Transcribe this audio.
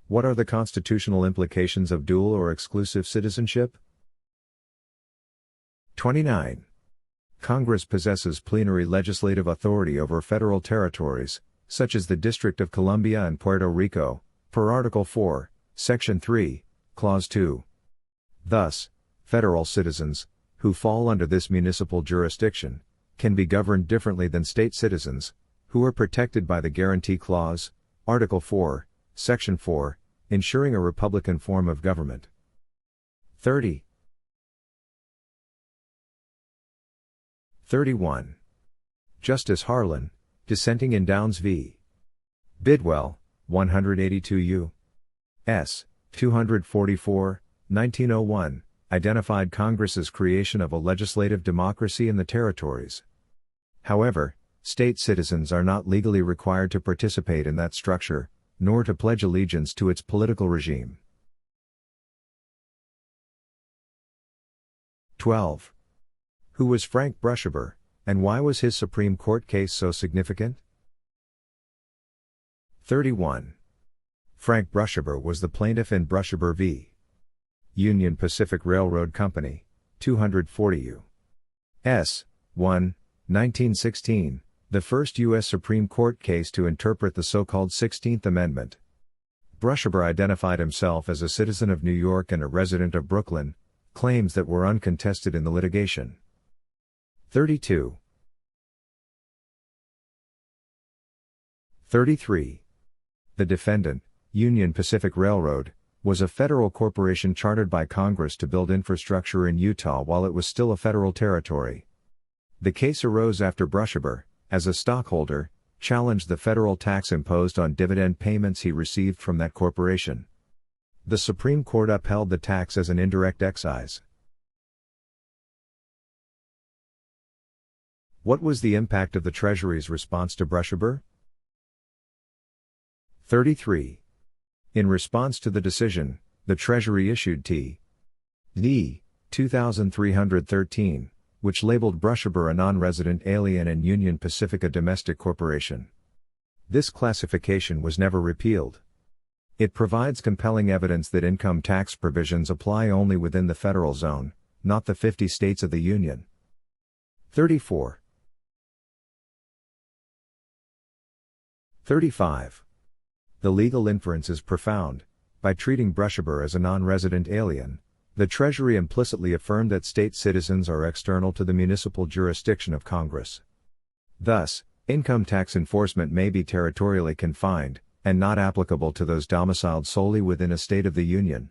What are the constitutional implications of dual or exclusive citizenship? 29. Congress possesses plenary legislative authority over federal territories, such as the District of Columbia and Puerto Rico, per Article 4, Section 3, Clause 2. Thus, federal citizens, who fall under this municipal jurisdiction, can be governed differently than state citizens, who are protected by the Guarantee Clause, Article 4, Section 4, ensuring a republican form of government. 30. 31. Justice Harlan, dissenting in Downs v. Bidwell, 182 U.S. 244, 1901, identified Congress's creation of a legislative democracy in the territories. However, state citizens are not legally required to participate in that structure, nor to pledge allegiance to its political regime. 12. Who was Frank Brushaber, and why was his Supreme Court case so significant? 31. Frank Brushaber was the plaintiff in Brushaber v. Union Pacific Railroad Company, 240 U.S. 1, 1916, the first U.S. Supreme Court case to interpret the so-called 16th Amendment. Brushaber identified himself as a citizen of New York and a resident of Brooklyn, claims that were uncontested in the litigation. 32. 33. The defendant, Union Pacific Railroad, was a federal corporation chartered by Congress to build infrastructure in Utah while it was still a federal territory. The case arose after Brushaber, as a stockholder, challenged the federal tax imposed on dividend payments he received from that corporation. The Supreme Court upheld the tax as an indirect excise. What was the impact of the Treasury's response to Brushaber? 33. In response to the decision, the Treasury issued T.D. 2313, which labeled Brushaber a non-resident alien and Union Pacific a domestic corporation. This classification was never repealed. It provides compelling evidence that income tax provisions apply only within the federal zone, not the 50 states of the Union. 34. 35. The legal inference is profound. By treating Brushaber as a non-resident alien, the Treasury implicitly affirmed that state citizens are external to the municipal jurisdiction of Congress. Thus, income tax enforcement may be territorially confined, and not applicable to those domiciled solely within a state of the Union.